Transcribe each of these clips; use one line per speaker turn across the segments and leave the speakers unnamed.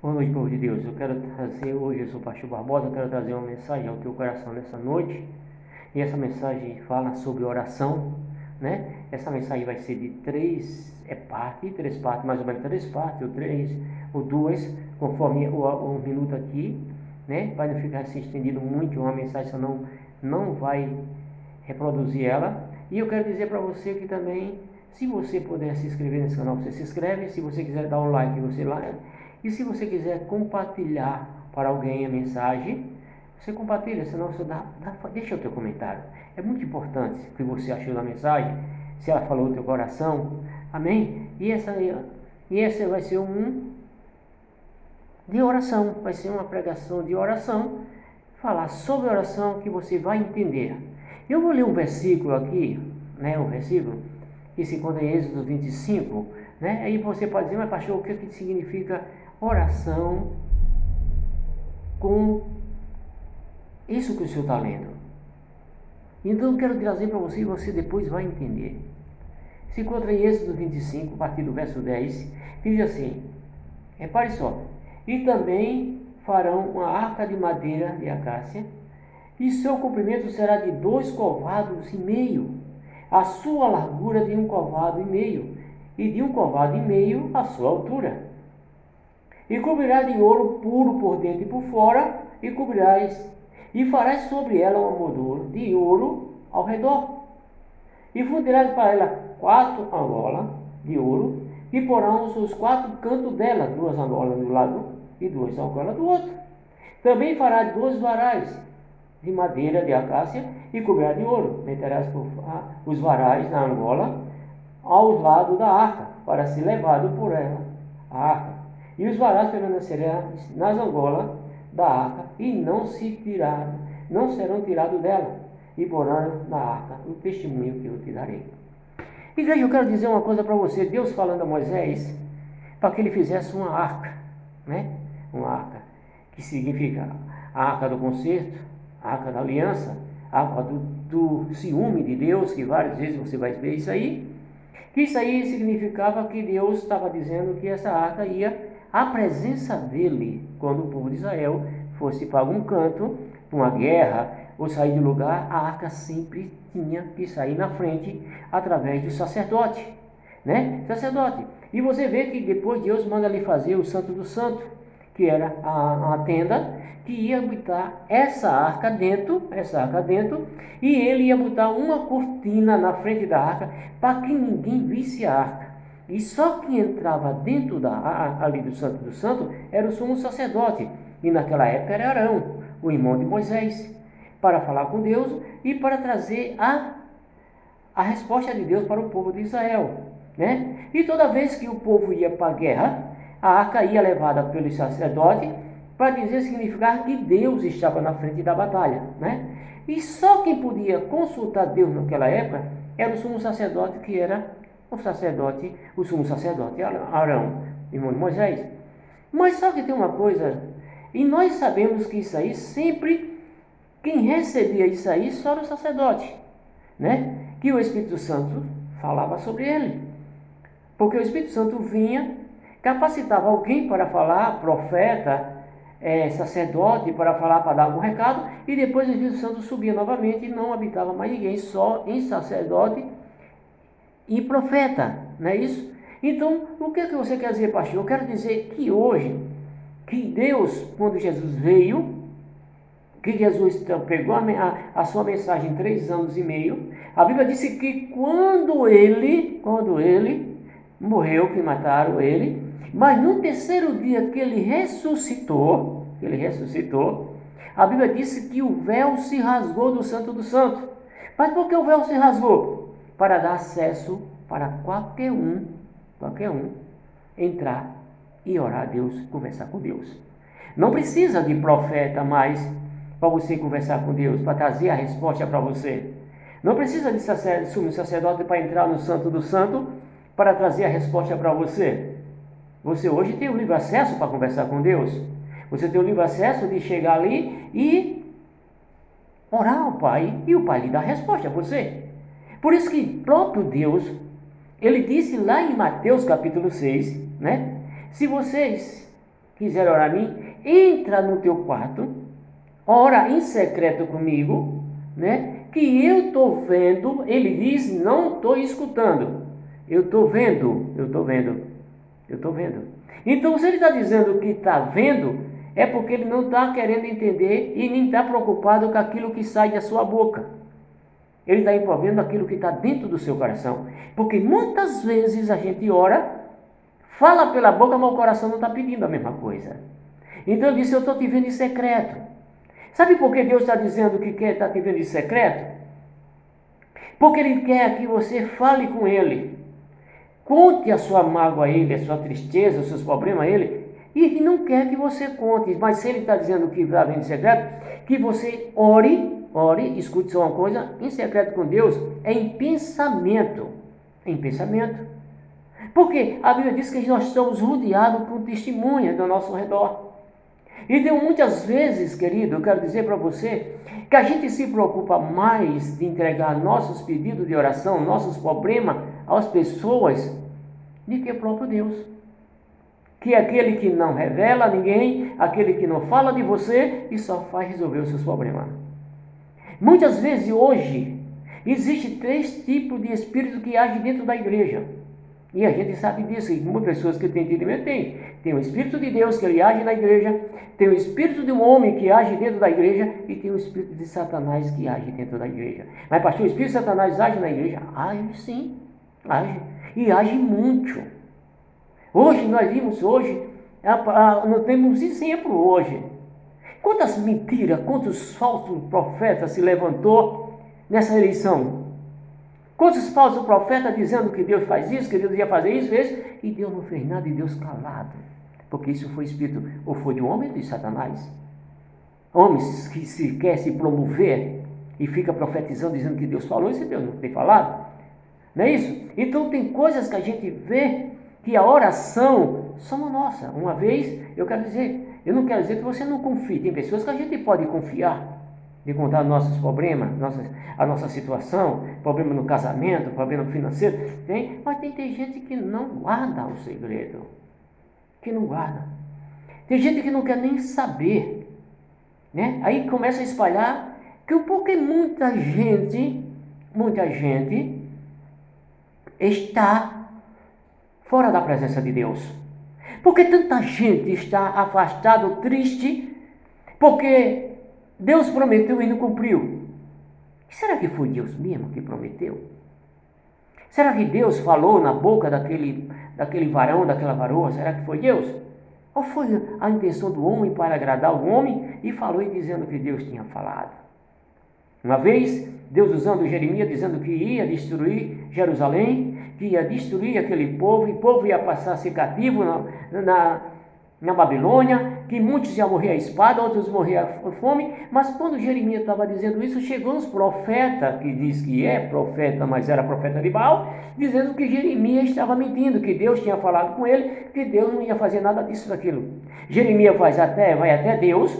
Boa noite, povo de Deus. Eu quero trazer hoje, eu sou o pastor Barbosa, eu quero trazer uma mensagem ao teu coração nessa noite. E essa mensagem fala sobre oração, né? Essa mensagem vai ser de três partes, mais ou menos três partes, ou três, ou duas, conforme o minuto aqui, né? Para não ficar se estendido muito uma mensagem, senão não vai reproduzir ela. E eu quero dizer para você que também, se você puder se inscrever nesse canal, você se inscreve. Se você quiser dar um like, você like. E se você quiser compartilhar para alguém a mensagem, você compartilha, senão você deixa o teu comentário. É muito importante o que você achou da mensagem, se ela falou no teu coração. Amém? E essa vai ser de oração, vai ser uma pregação de oração, falar sobre oração que você vai entender. Eu vou ler um versículo aqui, né, um versículo que se encontra em Êxodo 25, né? Aí você pode dizer, mas pastor, o que significa oração com isso que o senhor está lendo? Então eu quero trazer para você e você depois vai entender. Se encontra em Êxodo 25, a partir do verso 10, que diz assim: repare só, e também farão uma arca de madeira de acácia, e seu comprimento será de 2,5 covados, a sua largura de 1,5 covado, e de 1,5 covado a sua altura. E cobrirá de ouro puro por dentro e por fora, e farás sobre ela um moldura de ouro ao redor. E fundirás para ela 4 argolas de ouro, e porão os 4 cantos dela, 2 argolas do lado e 2 argolas do outro. Também fará 2 varais de madeira de acácia e cobrirá de ouro. Meterás os varais na argola aos lados da arca, para ser levado por ela a arca. E os varais permanecerão nas argolas da arca e não serão tirados dela, e porão na arca o testemunho que eu te darei. Igreja, eu quero dizer uma coisa para você. Deus falando a Moisés para que ele fizesse uma arca, né? Uma arca, que significa a arca do concerto, a arca da aliança, a arca do ciúme de Deus, que várias vezes você vai ver isso aí. Que isso aí significava que Deus estava dizendo que essa arca ia à presença dele, quando o povo de Israel fosse para algum canto, para uma guerra, ou sair de lugar, a arca sempre tinha que sair na frente, através do sacerdote, né? Sacerdote. E você vê que depois Deus manda ali fazer o Santo do Santo, que era a tenda, que ia botar essa arca dentro, e ele ia botar uma cortina na frente da arca, para que ninguém visse a arca. E só quem entrava dentro ali do Santo do Santo era o sumo sacerdote, e naquela época era Arão, o irmão de Moisés, para falar com Deus e para trazer a resposta de Deus para o povo de Israel, né? E toda vez que o povo ia para a guerra, a arca ia levada pelo sacerdote, para dizer, significar que Deus estava na frente da batalha, né? E só quem podia consultar Deus naquela época era o sumo sacerdote, que era o sumo sacerdote Arão, irmão de Moisés. Mas só que tem uma coisa, e nós sabemos que isso aí sempre, quem recebia isso aí só era o sacerdote, né? Que o Espírito Santo falava sobre ele, porque o Espírito Santo vinha, capacitava alguém para falar, profeta, sacerdote, para falar, para dar algum recado, e depois o Espírito Santo subia novamente e não habitava mais ninguém, só em sacerdote e profeta, não é isso? Então, o que você quer dizer, pastor? Eu quero dizer que hoje, que Deus, quando Jesus veio, que Jesus pegou a sua mensagem em 3 anos e meio, a Bíblia disse que quando ele morreu, que mataram ele, mas no terceiro dia que ele ressuscitou, a Bíblia disse que o véu se rasgou do Santo do Santo. Mas por que o véu se rasgou? Para dar acesso para qualquer um entrar e orar a Deus, conversar com Deus. Não precisa de profeta mais para você conversar com Deus, para trazer a resposta para você. Não precisa de sumo sacerdote para entrar no Santo do Santo, para trazer a resposta para você. Você hoje tem o livre acesso para conversar com Deus. Você tem o livre acesso de chegar ali e orar ao Pai, e o Pai lhe dá a resposta a você. Por isso que próprio Deus, ele disse lá em Mateus capítulo 6, né? Se vocês quiser orar a mim, entra no teu quarto, ora em secreto comigo, né? Que eu estou vendo. Ele diz, não estou escutando. Eu estou vendo, eu estou vendo, eu estou vendo. Então, se ele está dizendo que está vendo, é porque ele não está querendo entender e nem está preocupado com aquilo que sai da sua boca. Ele está envolvendo aquilo que está dentro do seu coração. Porque muitas vezes a gente ora, fala pela boca, mas o coração não está pedindo a mesma coisa. Então ele disse, eu estou te vendo em secreto. Sabe por que Deus está dizendo que quer estar te vendo em secreto? Porque Ele quer que você fale com Ele. Conte a sua mágoa a Ele, a sua tristeza, os seus problemas a Ele. E Ele não quer que você conte. Mas se Ele está dizendo que está vendo em secreto, que você ore, escute só uma coisa, em secreto com Deus, é em pensamento. Em pensamento. Porque a Bíblia diz que nós somos rodeados por testemunhas do nosso redor. Então, muitas vezes, querido, eu quero dizer para você que a gente se preocupa mais de entregar nossos pedidos de oração, nossos problemas às pessoas, do que o próprio Deus. Que é aquele que não revela a ninguém, aquele que não fala de você e só faz resolver os seus problemas. Muitas vezes, hoje, existem 3 tipos de espírito que agem dentro da igreja. E a gente sabe disso, e muitas pessoas que têm entendimento têm. Tem o Espírito de Deus que ele age na igreja, tem o Espírito de um homem que age dentro da igreja e tem o Espírito de Satanás que age dentro da igreja. Mas pastor, o Espírito de Satanás age na igreja? Age sim, age. E age muito. Hoje, nós vimos nós temos exemplo hoje. Quantas mentiras, quantos falsos profetas se levantou nessa eleição? Quantos falsos profetas dizendo que Deus faz isso, que Deus ia fazer isso, fez, e Deus não fez nada, e Deus calado. Porque isso foi espírito, ou foi de um homem ou de Satanás. Homens que se quer se promover e fica profetizando, dizendo que Deus falou, isso Deus não tem falado. Não é isso? Então tem coisas que a gente vê que a oração somos nossa. Uma vez, eu não quero dizer que você não confie. Tem pessoas que a gente pode confiar. De contar nossos problemas, a nossa situação, problema no casamento, problema financeiro, mas tem gente que não guarda o segredo, que não guarda. Tem gente que não quer nem saber, né? Aí começa a espalhar, porque muita gente está fora da presença de Deus. Porque tanta gente está afastado, triste, porque Deus prometeu e não cumpriu. Será que foi Deus mesmo que prometeu? Será que Deus falou na boca daquele varão, daquela varoa? Será que foi Deus? Ou foi a intenção do homem para agradar o homem e falou e dizendo que Deus tinha falado? Uma vez, Deus usando Jeremias, dizendo que ia destruir Jerusalém, que ia destruir aquele povo, e o povo ia passar a ser cativo na Babilônia, que muitos iam morrer à espada, outros morrer à fome. Mas quando Jeremias estava dizendo isso, chegou uns profetas, que diz que é profeta, mas era profeta de Baal, dizendo que Jeremias estava mentindo, que Deus tinha falado com ele, que Deus não ia fazer nada disso, daquilo. Jeremias vai até Deus,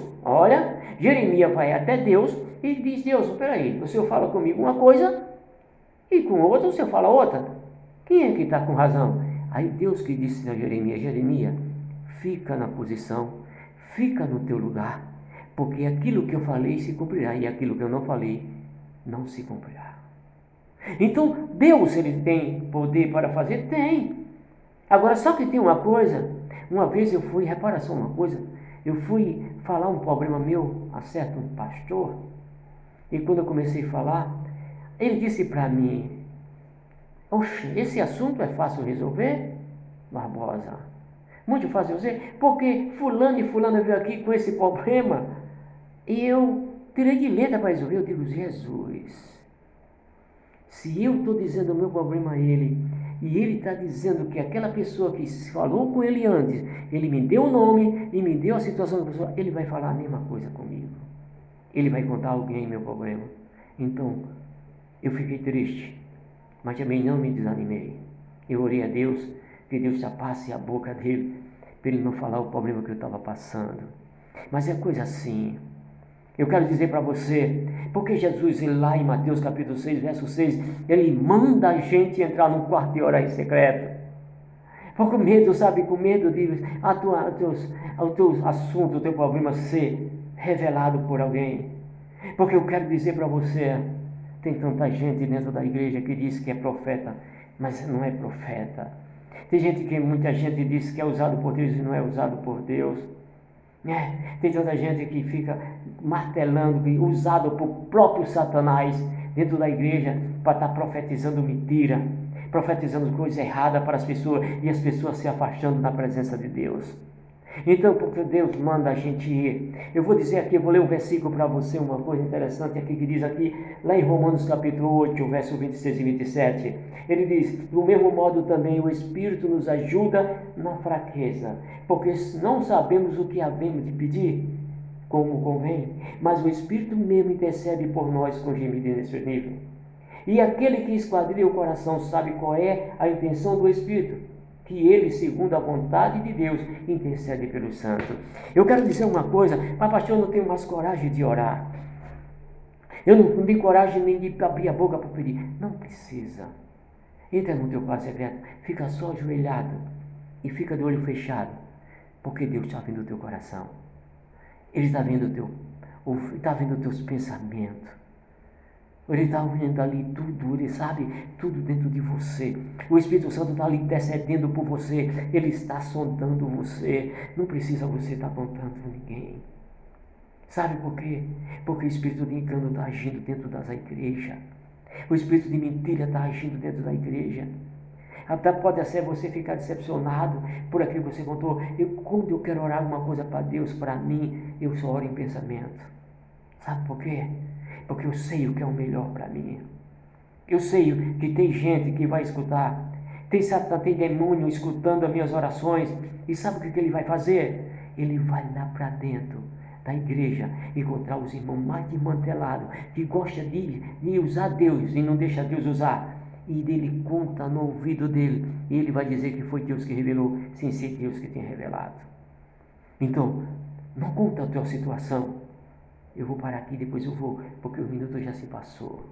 Jeremias vai até Deus e diz, Deus, peraí, o Senhor fala comigo uma coisa e com outra o Senhor fala outra. Quem é que está com razão? Aí Deus que disse a Jeremias, fica na posição, fica no teu lugar, porque aquilo que eu falei se cumprirá, e aquilo que eu não falei não se cumprirá. Então, Deus, ele tem poder para fazer? Tem. Agora, só que tem uma coisa, uma vez eu fui, repara só uma coisa, eu fui falar um problema meu a certo um pastor, e quando eu comecei a falar, ele disse para mim, oxe, esse assunto é fácil resolver, Barbosa? Muito fácil dizer, porque fulano e fulano veio aqui com esse problema e eu tirei de letra para resolver. Eu digo, Jesus, se eu estou dizendo o meu problema a ele e ele está dizendo que aquela pessoa que falou com ele antes, ele me deu o nome e me deu a situação da pessoa, ele vai falar a mesma coisa comigo. Ele vai contar a alguém meu problema. Então, eu fiquei triste, mas também não me desanimei. Eu orei a Deus, que Deus tapasse a boca dele, para ele não falar o problema que eu estava passando. Mas é coisa assim. Eu quero dizer para você, porque Jesus, lá em Mateus capítulo 6, verso 6, ele manda a gente entrar num quarto e orar em secreto. Com medo, sabe? Com medo de o teu assunto, o teu problema ser revelado por alguém. Porque eu quero dizer para você, tem tanta gente dentro da igreja que diz que é profeta, mas não é profeta. Tem gente que muita gente diz que é usado por Deus e não é usado por Deus. Tem tanta gente que fica martelando, usado por próprio Satanás dentro da igreja para estar profetizando mentira, profetizando coisa errada para as pessoas e as pessoas se afastando da presença de Deus. Então, porque Deus manda a gente ir. Eu vou dizer aqui, eu vou ler um versículo para você, uma coisa interessante aqui, que diz aqui, lá em Romanos capítulo 8, verso 26 e 27. Ele diz, do mesmo modo também o Espírito nos ajuda na fraqueza, porque não sabemos o que havemos de pedir, como convém, mas o Espírito mesmo intercede por nós com gemido inexprimível. E aquele que esquadria o coração sabe qual é a intenção do Espírito, que ele, segundo a vontade de Deus, intercede pelo santo. Eu quero dizer uma coisa, mas pastor, eu não tenho mais coragem de orar. Eu não tenho coragem nem de abrir a boca para pedir. Não precisa. Entra no teu quarto secreto, fica só ajoelhado e fica de olho fechado, porque Deus está vendo o teu coração. Ele está vendo os teus pensamentos. Ele está vendo ali tudo, ele sabe tudo dentro de você. O Espírito Santo está ali intercedendo por você, ele está sondando você. Não precisa você estar apontando ninguém. Sabe por quê? Porque o Espírito de engano está agindo dentro da igreja. O Espírito de mentira está agindo dentro da igreja. Até pode ser você ficar decepcionado por aquilo que você contou. Quando eu quero orar uma coisa para Deus, para mim, eu só oro em pensamento. Sabe por quê? Porque eu sei o que é o melhor para mim. Eu sei que tem gente que vai escutar. Tem Satã, tem demônio escutando as minhas orações. E sabe o que ele vai fazer? Ele vai lá para dentro da igreja encontrar os irmãos mais desmantelados, que gostam de usar Deus e não deixa Deus usar. E ele conta no ouvido dele. E ele vai dizer que foi Deus que revelou, sem ser Deus que tem revelado. Então, não conta a tua situação. Eu vou parar aqui, depois eu vou, porque o minuto já se passou.